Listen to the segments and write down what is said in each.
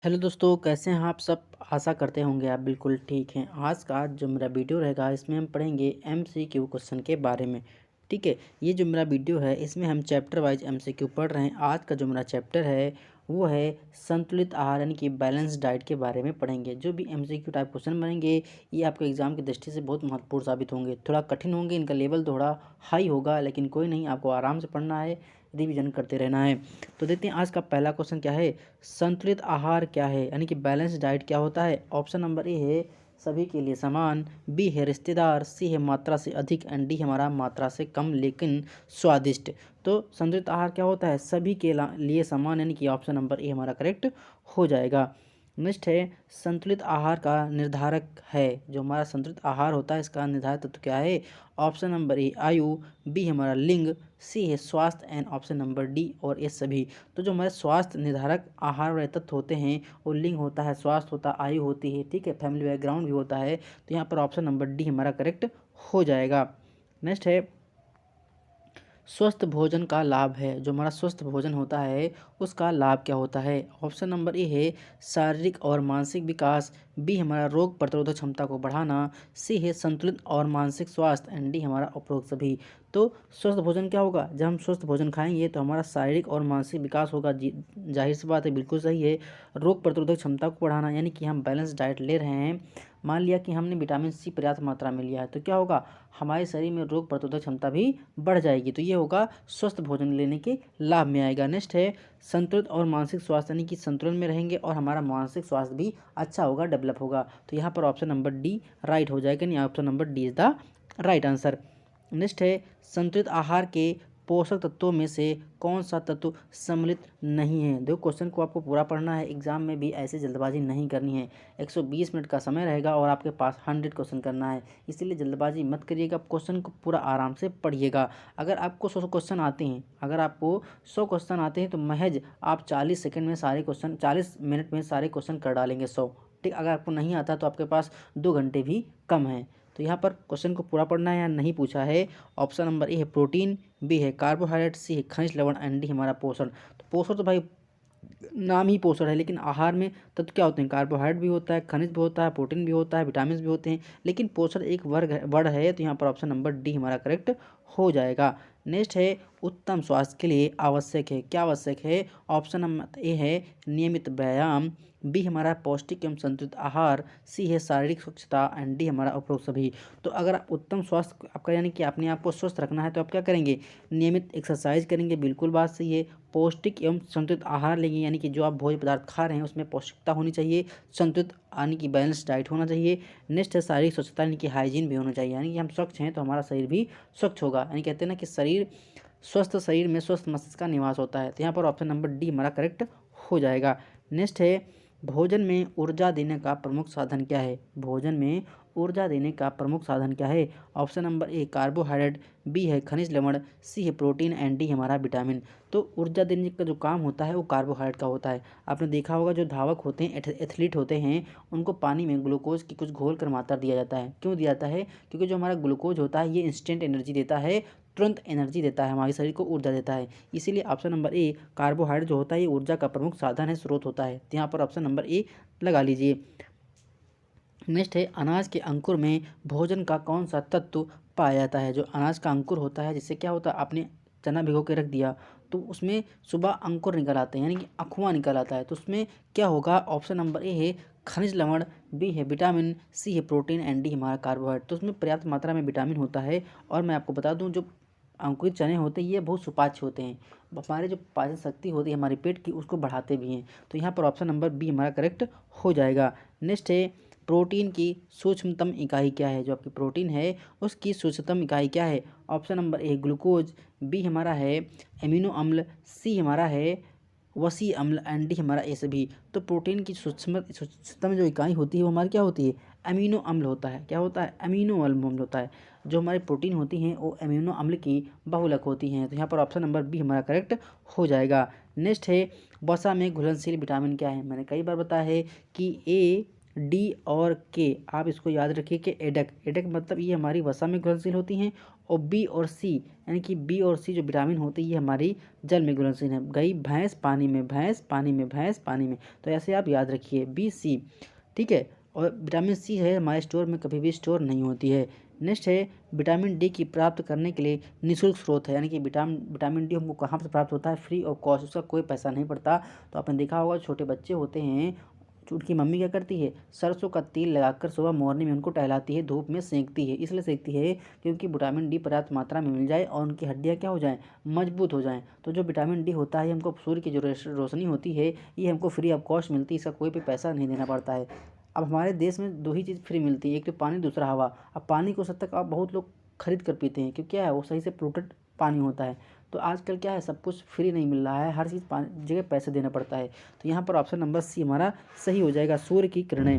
Hello दोस्तों, कैसे हैं आप सब। आशा करते होंगे आप बिल्कुल ठीक हैं। आज का जो मेरा वीडियो रहेगा इसमें हम पढ़ेंगे एमसीक्यू क्वेश्चन के बारे में। ठीक है, ये जो मेरा वीडियो है इसमें हम चैप्टर वाइज एमसीक्यू पढ़ रहे हैं। आज का जो मेरा चैप्टर है वो है संतुलित आहार यानी कि बैलेंस डाइट के बारे में पढ़ेंगे। जो भी एमसीक्यू टाइप क्वेश्चन बनेंगे ये आपको एग्जाम की दृष्टि से बहुत महत्वपूर्ण साबित होंगे। थोड़ा कठिन होंगे, इनका लेवल थोड़ा हाई होगा, लेकिन कोई नहीं, आपको आराम से पढ़ना है, रिविजन करते रहना है। तो देखते हैं आज का पहला क्वेश्चन क्या है। संतुलित आहार क्या है यानी कि बैलेंस डाइट क्या होता है। ऑप्शन नंबर ए है सभी के लिए समान, बी है रिश्तेदार, सी है मात्रा से अधिक एंड डी हमारा मात्रा से कम लेकिन स्वादिष्ट। तो संतुलित आहार क्या होता है, सभी के लिए समान, यानी कि ऑप्शन नंबर ए हमारा करेक्ट हो जाएगा। नेक्स्ट है संतुलित आहार का निर्धारक है। जो हमारा संतुलित आहार होता है इसका निर्धारक तत्व क्या है। ऑप्शन नंबर ए आयु, बी हमारा लिंग, सी है स्वास्थ्य एंड ऑप्शन नंबर डी और ये सभी। तो जो हमारे स्वास्थ्य निर्धारक आहार वाले तत्व होते हैं वो लिंग होता है, स्वास्थ्य होता है, आयु होती है, ठीक है, फैमिली बैकग्राउंड भी होता है। तो यहाँ पर ऑप्शन नंबर डी हमारा करेक्ट हो जाएगा। नेक्स्ट है स्वस्थ भोजन का लाभ है। जो हमारा स्वस्थ भोजन होता है उसका लाभ क्या होता है। ऑप्शन नंबर ए है शारीरिक और मानसिक विकास, बी हमारा रोग प्रतिरोधक क्षमता को बढ़ाना, सी है संतुलित और मानसिक स्वास्थ्य एंड डी हमारा उपरोक्त सभी। तो स्वस्थ भोजन क्या होगा, जब हम स्वस्थ भोजन खाएंगे तो हमारा शारीरिक और मानसिक विकास होगा। जाहिर सी बात है, बिल्कुल सही है। रोग प्रतिरोधक क्षमता को बढ़ाना यानी कि हम बैलेंस डाइट ले रहे हैं, मान लिया कि हमने विटामिन सी पर्याप्त मात्रा में लिया है तो क्या होगा, हमारे शरीर में रोग प्रतिरोधक क्षमता भी बढ़ जाएगी। तो ये होगा स्वस्थ भोजन लेने के लाभ में आएगा। नेक्स्ट है संतुलित और मानसिक स्वास्थ्य, यानी कि संतुलन में रहेंगे और हमारा मानसिक स्वास्थ्य भी अच्छा होगा, डेवलप होगा। तो यहाँ पर ऑप्शन नंबर डी राइट हो जाएगा, यानी option number D is the right answer. Next है संतुलित आहार के पोषक तत्वों में से कौन सा तत्व सम्मिलित नहीं है। देखो क्वेश्चन को आपको पूरा पढ़ना है, एग्जाम में भी ऐसे जल्दबाजी नहीं करनी है। 120 मिनट का समय रहेगा और आपके पास 100 क्वेश्चन करना है, इसीलिए जल्दबाजी मत करिएगा, क्वेश्चन को पूरा आराम से पढ़िएगा। अगर आपको 100 क्वेश्चन आते हैं, अगर आपको 100 क्वेश्चन आते हैं तो महज आप 40 सेकंड में सारे क्वेश्चन, 40 मिनट में सारे क्वेश्चन कर डालेंगे 100। ठीक, अगर आपको नहीं आता तो आपके पास 2 घंटे भी कम है। तो यहाँ पर क्वेश्चन को पूरा पढ़ना है या नहीं पूछा है। ऑप्शन नंबर ए है प्रोटीन, बी है कार्बोहाइड्रेट, सी है खनिज लवण एंड डी हमारा पोषण। तो पोषण तो भाई नाम ही पोषण है, लेकिन आहार में तत्व क्या होते हैं, कार्बोहाइड्रेट भी होता है, खनिज भी होता है, प्रोटीन भी होता है, विटामिन भी होते हैं, लेकिन पोषण एक वर्ड है। तो यहाँ पर ऑप्शन नंबर डी हमारा करेक्ट हो जाएगा। नेक्स्ट है उत्तम स्वास्थ्य के लिए आवश्यक है, क्या आवश्यक है। ऑप्शन नंबर ए है नियमित व्यायाम, बी हमारा पौष्टिक एवं संतुलित आहार, सी है शारीरिक स्वच्छता एंड डी हमारा उपरोक्त सभी। तो अगर आप उत्तम स्वास्थ्य आपका यानी कि अपने आप को स्वस्थ रखना है तो आप क्या करेंगे, नियमित एक्सरसाइज करेंगे, बिल्कुल बात सही है। पौष्टिक एवं संतुलित आहार लेंगे, यानी कि जो आप भोज्य पदार्थ खा रहे हैं उसमें पौष्टिकता होनी चाहिए, संतुलित यानी कि बैलेंस डाइट होना चाहिए। नेक्स्ट है शारीरिक स्वच्छता, यानी कि हाइजीन भी होना चाहिए, यानी कि हम स्वच्छ हैं तो हमारा शरीर भी स्वच्छ होगा। यानी कहते हैं ना कि शरीर स्वस्थ शरीर में स्वस्थ मस्तिष्क का निवास होता है। तो यहाँ पर ऑप्शन नंबर डी हमारा करेक्ट हो जाएगा। नेक्स्ट है भोजन में ऊर्जा देने का प्रमुख साधन क्या है। भोजन में ऊर्जा देने का प्रमुख साधन क्या है। Option number A carbohydrate, B है खनिज लवण, सी है प्रोटीन एंड डी हमारा विटामिन। तो ऊर्जा देने का जो काम होता है वो कार्बोहाइड्रेट का होता है। आपने देखा होगा जो धावक होते हैं, एथलीट होते हैं, उनको पानी में ग्लूकोज की कुछ घोल कर मात्रा दिया जाता है। क्यों दिया जाता है, क्योंकि जो हमारा ग्लूकोज होता है ये इंस्टेंट एनर्जी देता है, तुरंत एनर्जी देता है, हमारे शरीर को ऊर्जा देता है। इसीलिए ऑप्शन नंबर ए कार्बोहाइड्रेट जो होता है ये ऊर्जा का प्रमुख साधन है, स्रोत होता है। तो यहाँ पर ऑप्शन नंबर ए लगा लीजिए। नेक्स्ट है अनाज के अंकुर में भोजन का कौन सा तत्व पाया जाता है। जो अनाज का अंकुर होता है, जिससे क्या होता है, आपने चना भिगो के रख दिया तो उसमें सुबह अंकुर निकल आते हैं, यानी कि अखुआ निकल आता है, तो उसमें क्या होगा। ऑप्शन नंबर ए है खनिज लवण, बी है विटामिन, सी है प्रोटीन एंड डी हमारा कार्बोहाइड्रेट। तो उसमें पर्याप्त मात्रा में विटामिन होता है। और मैं आपको बता दूं जो अंकुरित चने होते हैं ये बहुत सुपाच्य होते हैं, हमारे जो पाचन शक्ति होती है हमारे पेट की उसको बढ़ाते भी हैं। तो यहाँ पर ऑप्शन नंबर बी हमारा करेक्ट हो जाएगा। नेक्स्ट है प्रोटीन की सूक्ष्मतम इकाई क्या है। जो आपकी प्रोटीन है उसकी सूक्ष्मतम इकाई क्या है। Option number A glucose, B हमारा है एमिनो अम्ल, सी हमारा है वसी अम्ल एंड डी हमारा ए सभी। तो प्रोटीन की सूक्ष्मतम जो इकाई होती है वो हमारी क्या होती है, अमीनो अम्ल होता है। क्या होता है, अमीनो अम्ल होता है। जो हमारी प्रोटीन होती हैं वो अमीनो अम्ल की बहुलक होती हैं। तो यहाँ पर ऑप्शन नंबर बी हमारा करेक्ट हो जाएगा। नेक्स्ट है वसा में घुलनशील विटामिन क्या है। मैंने कई बार बताया है कि ए, डी और के, आप इसको याद रखिए कि एडक, एडक मतलब ये हमारी वसा में घुलनशील होती हैं और बी और सी, यानी कि बी और सी जो विटामिन होती है ये हमारी जल में घुलनशील है। गई भैंस पानी में, भैंस पानी में, भैंस पानी में, तो ऐसे आप याद रखिए बी सी, ठीक है। और विटामिन सी है हमारे स्टोर में कभी भी स्टोर नहीं होती है। नेक्स्ट है विटामिन डी की प्राप्त करने के लिए निःशुल्क स्रोत है, यानी कि विटामिन डी हमको कहाँ से प्राप्त होता है, फ्री ऑफ कॉस्ट, उसका कोई पैसा नहीं पड़ता। तो आपने देखा होगा छोटे बच्चे होते हैं तो उनकी मम्मी क्या करती है, सरसों का तेल लगाकर सुबह मॉर्निंग में उनको टहलाती है, धूप में सेंकती है। इसलिए सेंकती है क्योंकि विटामिन डी पर्याप्त मात्रा में मिल जाए और उनकी हड्डियाँ क्या हो जाएं, मजबूत हो जाएं। तो जो विटामिन डी होता है हमको सूर्य की जो रोशनी होती है ये हमको फ्री ऑफ कॉस्ट मिलती है, इसका कोई भी पैसा नहीं देना पड़ता है। अब हमारे देश में दो ही चीज़ फ्री मिलती है, एक तो पानी, दूसरा हवा। अब पानी को सद तक आप बहुत लोग खरीद कर पीते हैं क्योंकि क्या है वो सही से पोल्यूटेड पानी होता है। तो आजकल क्या है सब कुछ फ्री नहीं मिल रहा है, हर चीज़ पानी जगह पैसे देना पड़ता है। तो यहाँ पर ऑप्शन नंबर सी हमारा सही हो जाएगा, सूर्य की किरणें।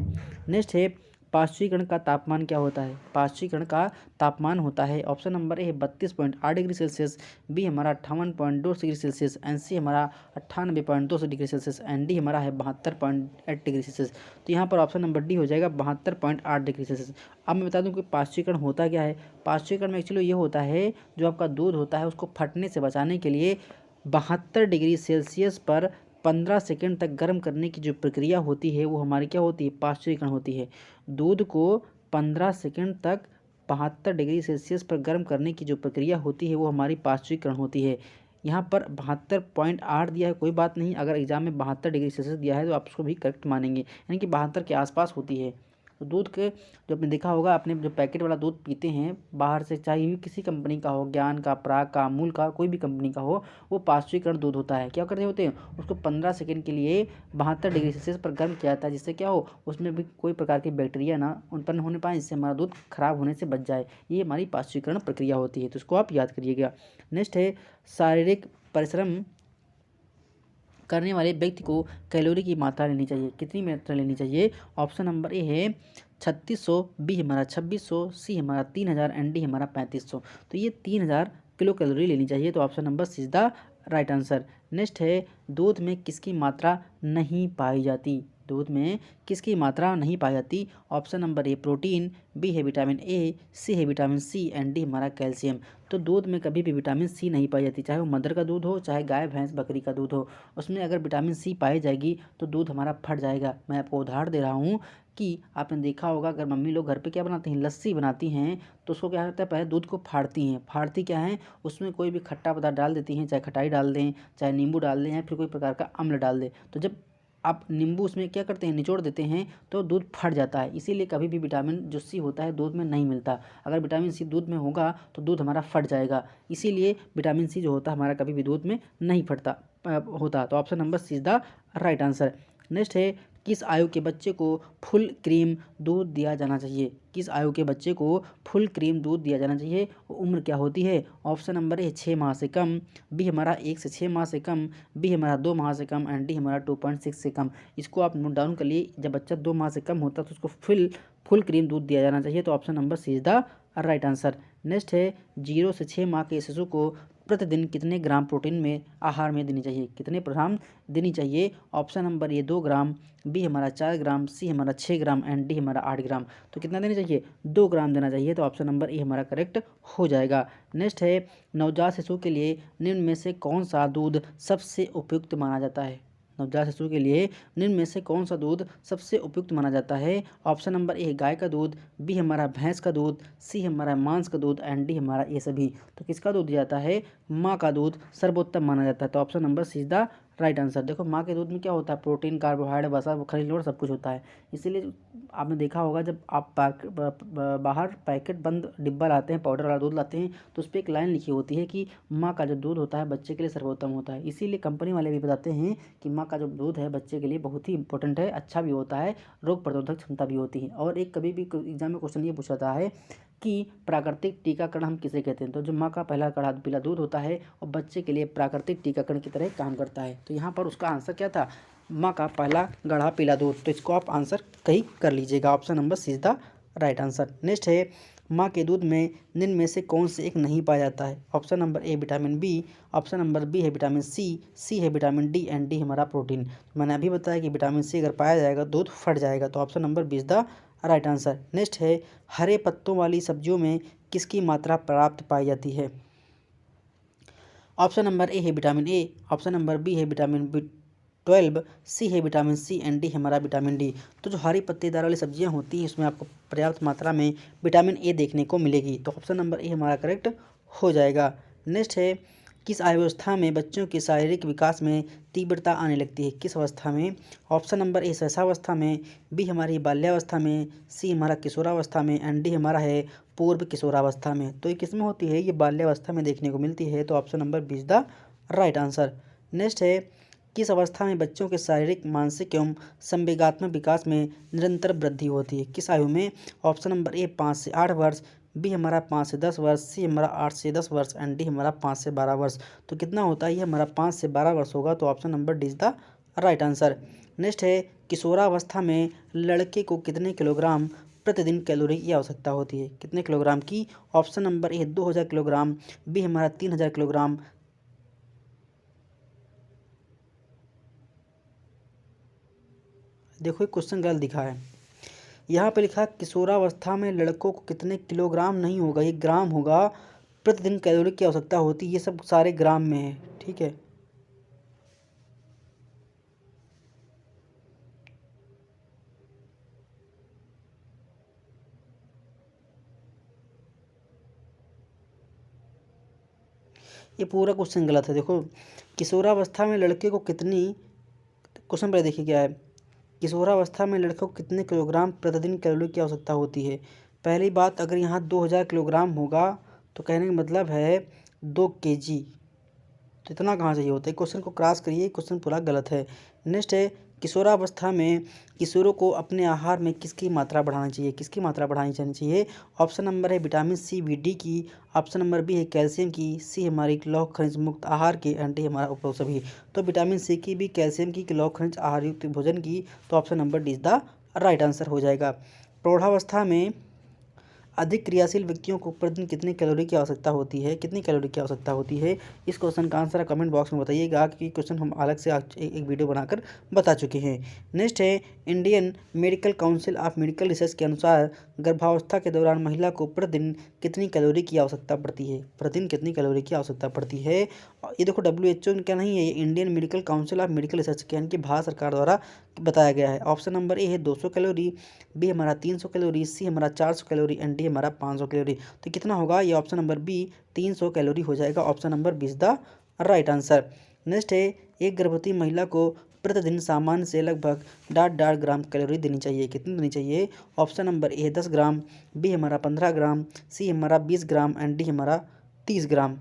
नेक्स्ट है पार्श्वीकरण का तापमान क्या होता है, पार्श्वीकरण का तापमान होता है ऑप्शन नंबर ए है 32.8 डिग्री सेल्सियस, बी हमारा 58.2 डिग्री सेल्सियस, एन सी हमारा 98.2 डिग्री सेल्सियस, एन डी हमारा है 72.8 डिग्री सेल्सियस। तो यहाँ पर ऑप्शन नंबर डी हो जाएगा 72.8 डिग्री सेल्सियस। अब मैं बता दूं कि पार्श्वीकरण होता क्या है। पार्श्वीकरण में एक्चुअली ये होता है जो आपका दूध होता है उसको फटने से बचाने के लिए 72 डिग्री सेल्सियस पर 15 सेकंड तक गर्म करने की जो प्रक्रिया होती है वो हमारी क्या होती है, पार्श्वीकरण होती है। दूध को 15 सेकंड तक 72 डिग्री सेल्सियस पर गर्म करने की जो प्रक्रिया होती है वो हमारी पार्श्वीकरण होती है। यहाँ पर 72.8 दिया है, कोई बात नहीं, अगर एग्जाम में 72 डिग्री सेल्सियस दिया है तो आप उसको भी करेक्ट मानेंगे, यानी कि 72 के आसपास होती है। तो दूध के जो आपने देखा होगा, अपने जो पैकेट वाला दूध पीते हैं बाहर से, चाहे भी किसी कंपनी का हो, ज्ञान का, पराग का, अमूल का, कोई भी कंपनी का हो, वो पार्श्वीकरण दूध होता है। क्या करते होते हैं उसको 15 सेकंड के लिए 72 डिग्री सेल्सियस पर गर्म किया जाता है, जिससे क्या हो उसमें भी कोई प्रकार की बैक्टीरिया ना उत्पन्न होने पाए, जिससे हमारा दूध खराब होने से बच जाए। ये हमारी पार्श्वीकरण प्रक्रिया होती है, तो इसको आप याद करिएगा। नेक्स्ट है शारीरिक परिश्रम करने वाले व्यक्ति को कैलोरी की मात्रा लेनी चाहिए, कितनी मात्रा लेनी चाहिए। ऑप्शन नंबर ए है 3600, बी हमारा 2600, सी हमारा 3000, एंड डी हमारा 3500। तो ये 3000 किलो कैलोरी लेनी चाहिए, तो option number C is the right answer. Next है दूध में किसकी मात्रा नहीं पाई जाती, दूध में किसकी मात्रा नहीं पाई जाती। Option number A protein, B है विटामिन ए, सी है विटामिन सी, एंड डी हमारा कैल्शियम। तो दूध में कभी भी विटामिन सी नहीं पाई जाती, चाहे वो मदर का दूध हो, चाहे गाय भैंस बकरी का दूध हो, उसमें अगर विटामिन सी पाई जाएगी तो दूध हमारा फट जाएगा। मैं आपको उदाहरण दे रहा हूँ कि आपने देखा होगा अगर मम्मी लोग घर पे क्या बनाती हैं, लस्सी बनाती हैं, तो उसको क्या करता है, पहले दूध को फाड़ती हैं, फाड़ती क्या है उसमें कोई भी खट्टा पदार्थ डाल देती हैं, चाहे खटाई डाल दें, चाहे नींबू डाल दें, या फिर कोई प्रकार का अम्ल डाल दें। तो जब आप नींबू उसमें क्या करते हैं, निचोड़ देते हैं, तो दूध फट जाता है। इसीलिए कभी भी विटामिन जो सी होता है दूध में नहीं मिलता। अगर विटामिन सी दूध में होगा तो दूध हमारा फट जाएगा, इसीलिए विटामिन सी जो होता है हमारा कभी भी दूध में नहीं फटता होता। तो option number C is the right answer. Next है किस आयु के बच्चे को फुल क्रीम दूध दिया जाना चाहिए, किस आयु के बच्चे को फुल क्रीम दूध दिया जाना चाहिए, उम्र क्या होती है। ऑप्शन नंबर ए 6 माह से कम, बी हमारा 1 से 6 माह से कम, बी हमारा 2 माह से कम, एंड डी हमारा 2.6 से कम। इसको आप नोट डाउन कर लिए, जब बच्चा 2 माह से कम होता है तो उसको फुल क्रीम दूध दिया जाना चाहिए, तो option number C is the right answer. Next है 0 से 6 माह के शिशु को प्रतिदिन कितने ग्राम प्रोटीन में आहार में देनी चाहिए, कितने ग्राम देनी चाहिए। Option number A 2 gram, B हमारा 4 ग्राम, सी हमारा 6 ग्राम, एंड डी हमारा 8 ग्राम। तो कितना देना चाहिए, 2 ग्राम देना चाहिए, तो ऑप्शन नंबर ए हमारा करेक्ट हो जाएगा। नेक्स्ट है नवजात शिशु के लिए निम्न में से कौन सा दूध सबसे उपयुक्त माना जाता है, नवजात शिशु के लिए निम्न में से कौन सा दूध सबसे उपयुक्त माना जाता है। ऑप्शन नंबर ए गाय का दूध, बी हमारा भैंस का दूध, सी हमारा मांस का दूध, एंड डी हमारा ये सभी। तो किसका दूध दिया जाता है, माँ का दूध सर्वोत्तम माना जाता है, तो option number C is the right answer. देखो माँ के दूध में क्या होता है, प्रोटीन, कार्बोहाइड्रेट, वसा, खनिज लवण सब कुछ होता है। इसीलिए आपने देखा होगा जब आप बाहर पैकेट बंद डिब्बा लाते हैं, पाउडर वाला दूध लाते हैं, तो उस पर एक लाइन लिखी होती है कि माँ का जो दूध होता है बच्चे के लिए सर्वोत्तम होता है। इसीलिए कंपनी वाले भी बताते हैं कि माँ का जो दूध है बच्चे के लिए बहुत ही इंपॉर्टेंट है, अच्छा भी होता है, रोग प्रतिरोधक क्षमता भी होती है। और एक कभी भी एग्जाम में क्वेश्चन ये पूछा जाता है कि प्राकृतिक टीकाकरण हम किसे कहते हैं, तो जो माँ का पहला कड़ा पीला दूध होता है और बच्चे के लिए प्राकृतिक टीकाकरण की तरह काम करता है। तो यहाँ पर उसका आंसर क्या था, माँ का पहला गढ़ा पीला दूध। तो इसको आप आंसर कहीं कर लीजिएगा, option number C is the right answer. Next है माँ के दूध में निम्न में से कौन से एक नहीं पाया जाता है। Option number A vitamin B, option number B है विटामिन सी, सी है विटामिन डी, एंड डी हमारा प्रोटीन। मैंने अभी बताया कि विटामिन सी अगर पाया जाएगा दूध फट जाएगा, तो option number B is the right answer. Next है हरे पत्तों वाली सब्जियों में किसकी मात्रा प्राप्त पाई जाती है? ऑप्शन नंबर ए है vitamin A, option number B है विटामिन B12, सी है विटामिन सी एंड डी हमारा विटामिन डी। तो जो हरी पत्तेदार वाली सब्जियां होती हैं उसमें आपको पर्याप्त मात्रा में विटामिन ए देखने को मिलेगी। तो ऑप्शन नंबर ए हमारा करेक्ट हो जाएगा। नेक्स्ट है, किस आयु में बच्चों के शारीरिक विकास में तीव्रता आने लगती है? किस अवस्था में? ऑप्शन नंबर ए शैशवावस्था में, बी हमारी बाल्यावस्था में, सी हमारा किशोरावस्था में एंड डी हमारा है पूर्व किशोरावस्था में। तो ये किस में होती है? ये बाल्यावस्था में देखने को मिलती है। तो option number B is the right answer. Next है, किस अवस्था में बच्चों के शारीरिक, मानसिक एवं संवेगात्मक विकास में निरंतर वृद्धि होती है? किस आयु में? ऑप्शन नंबर ए 5 से 8 वर्ष, बी हमारा 5 से 10 वर्ष, सी हमारा 8 से 10 वर्ष एंड डी हमारा 5 से 12 वर्ष। तो कितना होता है? ये हमारा 5 से 12 वर्ष होगा। तो option number D is the right answer. Next है, किशोरावस्था में लड़के को कितने किलोग्राम प्रतिदिन कैलोरी की आवश्यकता होती है? कितने किलोग्राम की? Option number A 2000 kilogram, B हमारा 3000 किलोग्राम, देखो ये क्वेश्चन गलत दिखा है। यहाँ पे लिखा किशोरावस्था में लड़कों को कितने किलोग्राम नहीं होगा, ये ग्राम होगा। प्रतिदिन कैलोरी की आवश्यकता होती है, ये सब सारे ग्राम में है। ठीक है, ये पूरा क्वेश्चन गलत है। देखो, किशोरावस्था में लड़के को कितनी, क्वेश्चन पहले देखिए क्या है। किशोरावस्था में लड़के को कितने किलोग्राम प्रतिदिन कैलोरी की आवश्यकता होती है? पहली बात, अगर यहाँ 2000 किलोग्राम होगा तो कहने का मतलब है 2 kg। तो इतना कहाँ से ये होता है? क्वेश्चन को क्रॉस करिए, क्वेश्चन पूरा गलत है। नेक्स्ट है, किशोरावस्था में किशोरों को अपने आहार में किसकी मात्रा बढ़ानी चाहिए? किसकी मात्रा बढ़ानी चाहिए? ऑप्शन नंबर है विटामिन सी बी डी की, ऑप्शन नंबर बी है कैल्शियम की, सी हमारी लौह खनिज मुक्त आहार की एंड डी हमारा उपरोक्त सभी। तो विटामिन सी की भी, कैल्शियम की, लौह खनिज आहार युक्त भोजन की। तो option number D is the right answer हो जाएगा। प्रौढ़ावस्था में अधिक क्रियाशील व्यक्तियों को प्रतिदिन कितनी कैलोरी की आवश्यकता होती है? कितनी कैलोरी की आवश्यकता होती है? इस क्वेश्चन का आंसर कमेंट बॉक्स में बताइएगा, कि क्वेश्चन हम अलग से एक वीडियो बनाकर बता चुके हैं। नेक्स्ट है, Indian medical council of medical research के अनुसार गर्भावस्था के दौरान महिला को प्रतिदिन कितनी कैलोरी की आवश्यकता पड़ती है? प्रतिदिन कितनी कैलोरी की आवश्यकता पड़ती है? ये देखो WHO का नहीं है, ये Indian medical council of medical research के यानी कि भारत सरकार द्वारा बताया गया है। ऑप्शन नंबर ए है 200 कैलोरी, बी हमारा 300 कैलोरी, सी हमारा 400 कैलोरी एंड डी हमारा 500 कैलोरी। तो कितना होगा? ये ऑप्शन नंबर बी 300 कैलोरी हो जाएगा। Option number B is the right answer. Next है, एक गर्भवती महिला को प्रतिदिन सामान्य से लगभग 1.5 ग्राम कैलोरी देनी चाहिए। कितनी देनी चाहिए? Option number A 10 gram, B हमारा 15 ग्राम, सी हमारा 20 ग्राम एंड डी हमारा 30 ग्राम।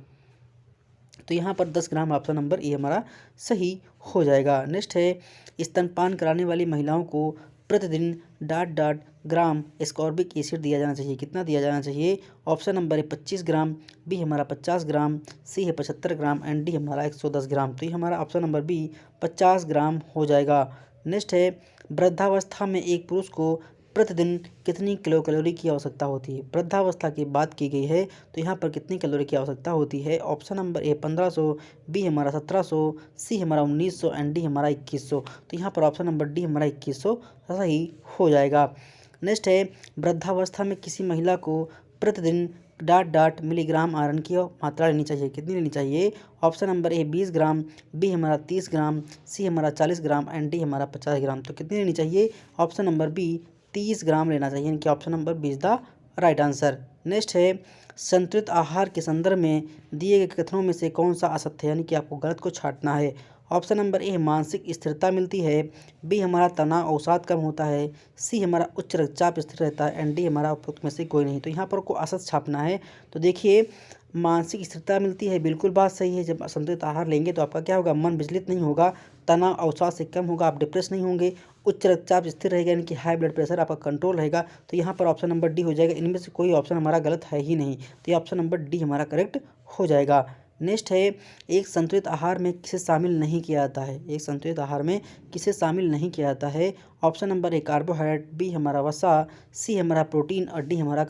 तो यहाँ पर 10 ग्राम ऑप्शन नंबर ए हमारा सही हो जाएगा। नेक्स्ट है, स्तनपान कराने वाली महिलाओं को प्रतिदिन 1.5 ग्राम एस्कॉर्बिक एसिड दिया जाना चाहिए। कितना दिया जाना चाहिए? ऑप्शन नंबर है 25 ग्राम, बी हमारा 50 ग्राम, सी है 75 ग्राम एंड डी हमारा 110 ग्राम। तो ये हमारा ऑप्शन नंबर बी 50 ग्राम हो जाएगा। नेक्स्ट है, वृद्धावस्था में एक पुरुष को प्रतिदिन कितनी किलो कैलोरी की आवश्यकता होती है? वृद्धावस्था की बात की गई है, तो यहाँ पर कितनी कैलोरी की आवश्यकता होती है? ऑप्शन नंबर ए 1500, बी हमारा 1700, सी हमारा 1900 एंड डी हमारा 2100। तो यहाँ पर ऑप्शन नंबर डी हमारा 2100 सही हो जाएगा। नेक्स्ट है, वृद्धावस्था में किसी महिला को प्रतिदिन 1.5 मिलीग्राम आयरन की मात्रा लेनी चाहिए। कितनी लेनी चाहिए? Option number A 20 gram, B हमारा 30 ग्राम, सी हमारा 40 ग्राम एंड डी हमारा 50 ग्राम। तो कितनी लेनी चाहिए? ऑप्शन नंबर बी 30 ग्राम लेना चाहिए, यानी कि option number B is the right answer. Next है, संतुलित आहार के संदर्भ में दिए गए कथनों में से कौन सा असत्य है, यानी कि आपको गलत को छांटना है। ऑप्शन नंबर ए मानसिक स्थिरता मिलती है, बी हमारा तनाव अवसाद कम होता है, सी हमारा उच्च रक्तचाप स्थिर रहता है एंड डी हमारा उपरोक्त में से कोई नहीं। तो यहाँ पर को असत छापना है। तो देखिए, मानसिक स्थिरता मिलती है, बिल्कुल बात सही है। जब संतुलित आहार लेंगे तो आपका क्या होगा? मन विचलित नहीं होगा, तनाव अवसाद से कम होगा, आप डिप्रेस नहीं होंगे, उच्च रक्तचाप स्थिर रहेगा, यानी कि हाई ब्लड प्रेशर आपका कंट्रोल रहेगा। तो यहाँ पर ऑप्शन नंबर डी हो जाएगा। इनमें से कोई ऑप्शन हमारा गलत है ही नहीं, तो ये ऑप्शन नंबर डी हमारा करेक्ट हो जाएगा। नेक्स्ट है, एक संतुलित आहार में किसे शामिल नहीं किया जाता है? एक संतुलित आहार में किसे शामिल नहीं किया जाता है? Option number A carbohydrate, B हमारा वसा, सी हमारा प्रोटीन और डी हमारा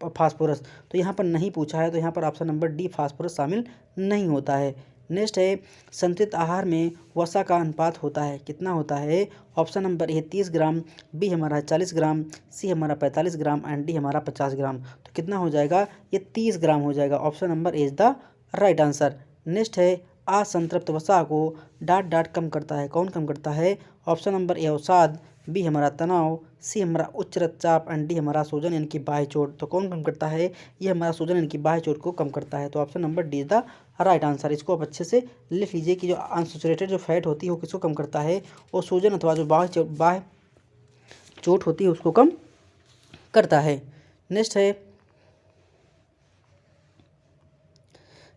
फास्फोरस। तो यहाँ पर नहीं पूछा है, तो यहाँ पर ऑप्शन नंबर डी फास्फोरस शामिल नहीं होता है। नेक्स्ट है संतुलित आहार में वसा का अनुपात होता है, कितना होता है? Option number A 30 gram, B हमारा 40 ग्राम, सी हमारा 45 ग्राम एंड डी हमारा 50 ग्राम। तो कितना हो जाएगा? ये 30 ग्राम हो जाएगा। Option number A is the right answer. Next है असंतृप्त वसा को डाट डाट कम करता है, कौन कम करता है? ऑप्शन नंबर ए अवसाद, बी हमारा तनाव, सी हमारा उच्च रक्तचाप एंड डी हमारा सूजन यानी कि बाह्य चोट। तो कौन कम करता है? ये हमारा सूजन यानी कि बाह्य चोट को कम करता है। तो option number D is the right answer. इसको आप अच्छे से लिख लीजिए कि जो अनसैचुरेटेड जो फैट होती है वो किसको कम करता है? वो सूजन अथवा जो बाह्य चोट होती है उसको कम करता है। नेक्स्ट है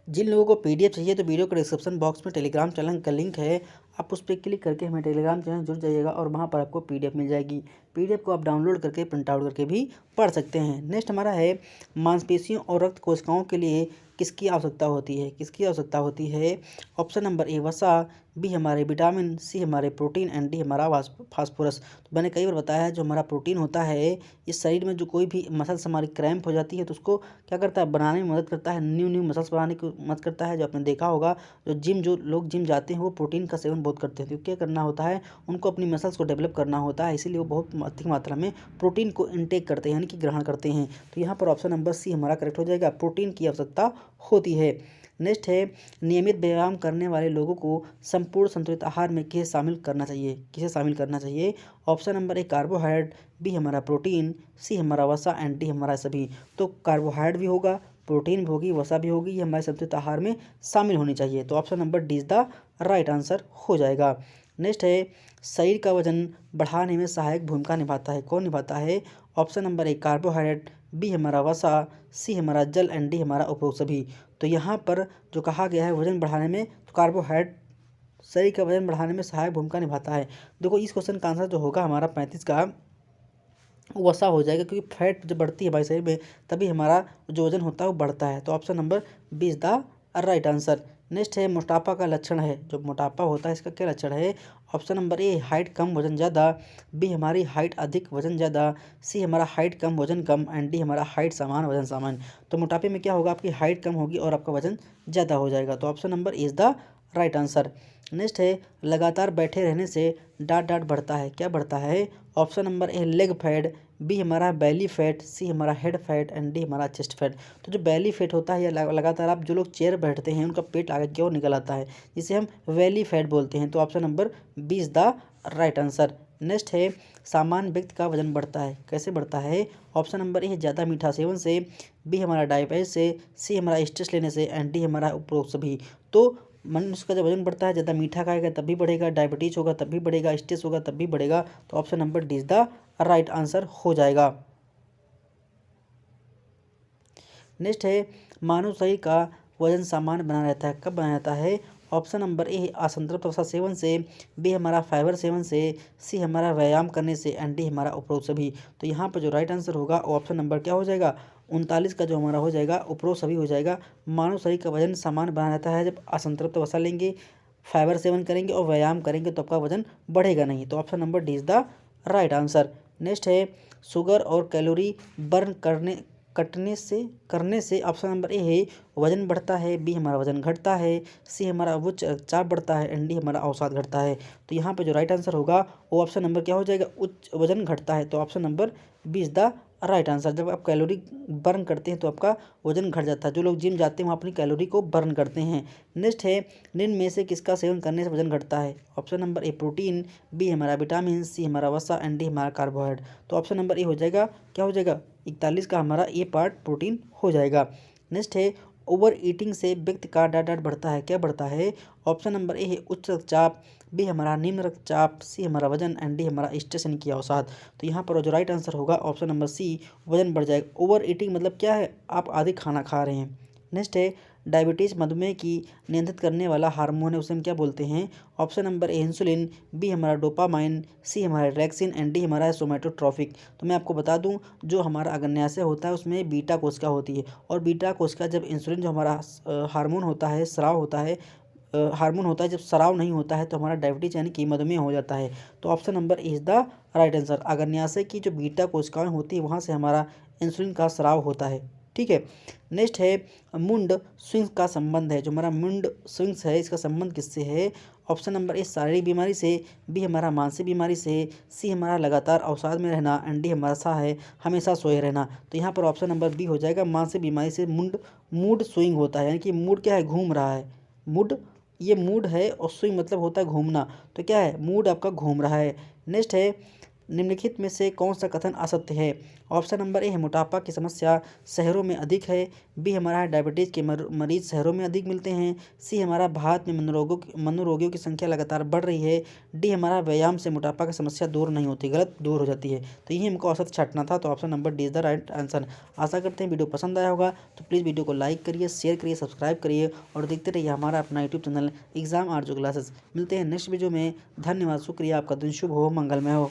जिन लोगों को पीडीएफ चाहिए तो वीडियो के डिस्क्रिप्शन बॉक्स में टेलीग्राम चैनल का लिंक है, आप उस पर क्लिक करके हमें टेलीग्राम चैनल जुड़ जाइएगा और वहाँ पर आपको पीडीएफ मिल जाएगी। पीडीएफ को आप डाउनलोड करके प्रिंट आउट करके भी पढ़ सकते हैं। नेक्स्ट हमारा है मांसपेशियों और रक्त कोशिकाओं के लिए किसकी आवश्यकता होती है? किसकी आवश्यकता होती है? ऑप्शन नंबर ए वसा, बी हमारे विटामिन, सी हमारे प्रोटीन एंड डी हमारा फास्फोरस। तो मैंने कई बार बताया है जो हमारा प्रोटीन होता है इस शरीर में जो कोई भी मसल्स हमारी क्रैम्प हो जाती है तो उसको क्या करता है? बनाने में मदद करता है, न्यू न्यू मसल्स बनाने की मदद करता है। जो आपने देखा होगा जो लोग जिम जाते हैं वो प्रोटीन का सेवन बहुत करते हैं, तो क्या करना होता है? उनको अपनी मसल्स को डेवलप करना होता है, इसीलिए वो बहुत अधिक मात्रा में प्रोटीन को इनटेक करते हैं यानी कि ग्रहण करते हैं। तो यहाँ पर ऑप्शन नंबर सी हमारा करेक्ट हो जाएगा, प्रोटीन की आवश्यकता होती है। नेक्स्ट है नियमित व्यायाम करने वाले लोगों को संपूर्ण संतुलित आहार में किसे शामिल करना चाहिए? किसे शामिल करना चाहिए? Option number A carbohydrate, B हमारा प्रोटीन, सी हमारा वसा एंड डी हमारा सभी। तो कार्बोहाइड्रेट भी होगा, प्रोटीन भी होगी, वसा भी होगी, ये हमारे संतुलित आहार में शामिल होनी चाहिए। तो option number D is the right answer हो जाएगा। नेक्स्ट है शरीर का वजन बढ़ाने में सहायक भूमिका निभाता है, कौन निभाता है? Option number A carbohydrate, B हमारा वसा, सी हमारा जल एंड डी हमारा उपरोक्त सभी। तो यहाँ पर जो कहा गया है वजन बढ़ाने में, तो कार्बोहाइड्रेट शरीर का वजन बढ़ाने में सहायक भूमिका निभाता है। देखो इस क्वेश्चन का आंसर जो होगा हमारा 35 का वसा हो जाएगा, क्योंकि फैट जब बढ़ती है हमारे शरीर में तभी हमारा जो वजन होता है वो बढ़ता है। तो option number B is the right answer. Next है मोटापा का लक्षण है, जो मोटापा होता है इसका क्या लक्षण है? ऑप्शन नंबर ए हाइट कम वजन ज़्यादा, बी हमारी हाइट अधिक वजन ज़्यादा, सी हमारा हाइट कम वजन कम एंड डी हमारा हाइट समान वजन समान। तो मोटापे में क्या होगा? आपकी हाइट कम होगी और आपका वजन ज़्यादा हो जाएगा। तो option number is the right answer. Next है लगातार बैठे रहने से डाट डाट बढ़ता है, क्या बढ़ता है? Option number A leg fat, B हमारा बैली फैट, सी हमारा हेड फैट एंड डी हमारा चेस्ट फैट। तो जो बैली फैट होता है या लगातार आप जो लोग चेयर बैठते हैं उनका पेट आगे की ओर निकल आता है, जिसे हम वैली फैट बोलते हैं। तो option number B is the right answer. Next है सामान्य व्यक्ति का वजन बढ़ता है, कैसे बढ़ता है? ऑप्शन नंबर ए ज़्यादा मीठा सेवन से, बी हमारा डायबिटीज से, सी हमारा स्ट्रेस लेने से एंड डी हमारा उपरोक्त सभी। तो मनुष्य का जब वजन बढ़ता है ज़्यादा मीठा खाएगा तब भी बढ़ेगा, डायबिटीज होगा तब भी बढ़ेगा, स्ट्रेस होगा तब भी बढ़ेगा। तो option number D is the right answer हो जाएगा। नेक्स्ट है मानव शरीर का वजन सामान्य बना रहता है, कब बना रहता है? ऑप्शन नंबर ए असंतृप्त वसा सेवन से, बी हमारा फाइबर सेवन से, सी हमारा व्यायाम करने से एंड डी हमारा उपरोक्त सभी। तो यहाँ पर जो राइट आंसर होगा ऑप्शन नंबर क्या हो जाएगा? 39 का जो हमारा हो जाएगा उपरोक्त सभी हो जाएगा। मानव शरीर का वजन सामान्य बना रहता है जब असंतृप्त वसा लेंगे, फाइबर सेवन करेंगे और व्यायाम करेंगे तो आपका वजन बढ़ेगा नहीं। तो option number D is the right answer. Next है शुगर और कैलोरी बर्न करने से ऑप्शन नंबर ए है वजन बढ़ता है, बी हमारा वजन घटता है, सी हमारा उच्च रक्तचाप बढ़ता है एंड डी हमारा अवसाद घटता है। तो यहाँ पे जो राइट आंसर होगा वो ऑप्शन नंबर क्या हो जाएगा? उच्च वजन घटता है। तो option number B is the right answer. जब आप कैलोरी बर्न करते हैं तो आपका वजन घट जाता है। जो लोग जिम जाते हैं वो अपनी कैलोरी को बर्न करते हैं। नेक्स्ट है निम्न में से किसका सेवन करने से वजन घटता है? Option number A protein, B हमारा विटामिन, सी हमारा वसा एंड डी हमारा कार्बोहाइड्रेट। तो ऑप्शन नंबर ए हो जाएगा, क्या हो जाएगा? 41 का हमारा ए पार्ट प्रोटीन हो जाएगा। नेक्स्ट है ओवर ईटिंग से व्यक्ति का डाट डाट बढ़ता है, क्या बढ़ता है? ऑप्शन नंबर ए है उच्च रक्तचाप, बी हमारा निम्न रक्तचाप, सी हमारा वजन एंड डी हमारा स्ट्रेस यानी कि अवसाद। तो यहाँ पर जो राइट आंसर होगा ऑप्शन नंबर सी वजन बढ़ जाएगा। ओवर ईटिंग मतलब क्या है? आप आधे खाना खा रहे हैं। नेक्स्ट है डायबिटीज़ मधुमेह की नियंत्रित करने वाला हार्मोन है, उसे हम क्या बोलते हैं? Option number A insulin, B हमारा डोपामाइन, सी हमारा रेक्सिन एंड डी हमारा सोमेटोट्रोपिक। तो मैं आपको बता दूं जो हमारा अग्न्याशय होता है उसमें बीटा कोशिका होती है, और बीटा कोशिका जब इंसुलिन जो हमारा हार्मोन होता है, स्राव होता है, हार्मोन होता है, जब स्राव नहीं होता है तो हमारा डायबिटीज यानी कि मधुमेह हो जाता है। तो option number is the right answer. अग्न्याशय की जो बीटा कोशिकाएं होती है वहाँ से हमारा इंसुलिन का स्राव होता है। ठीक है। नेक्स्ट है मुंड स्विंग्स का संबंध है, जो हमारा मुंड स्विंग्स है इसका संबंध किससे है? ऑप्शन नंबर ए शारीरिक बीमारी से, बी हमारा मानसिक बीमारी से, सी हमारा लगातार अवसाद में रहना एंड डी हमारा सा है हमेशा सोए रहना। तो यहाँ पर ऑप्शन नंबर बी हो जाएगा, मानसिक बीमारी से मूड स्विंग होता है, यानी कि मूड क्या है? घूम रहा है। मूड, ये मूड है और स्विंग मतलब होता है घूमना, तो क्या है? मूड आपका घूम रहा है। नेक्स्ट है निम्नलिखित में से कौन सा कथन असत्य है? ऑप्शन नंबर ए है मोटापा की समस्या शहरों में अधिक है, बी हमारा है डायबिटीज़ के मरीज शहरों में अधिक मिलते हैं, सी हमारा भारत में मनोरोगियों की संख्या लगातार बढ़ रही है, डी हमारा व्यायाम से मोटापा की समस्या दूर नहीं होती, गलत, दूर हो जाती है। तो यही हमको औसत छांटना था, तो option number D is the right answer. आशा करते हैं वीडियो पसंद आया होगा, तो प्लीज़ वीडियो को लाइक करिए, शेयर करिए, सब्सक्राइब करिए और देखते रहिए हमारा अपना YouTube channel exam Aarzoo classes. मिलते हैं नेक्स्ट वीडियो में। धन्यवाद, शुक्रिया, आपका दिन शुभ हो, मंगलमय हो।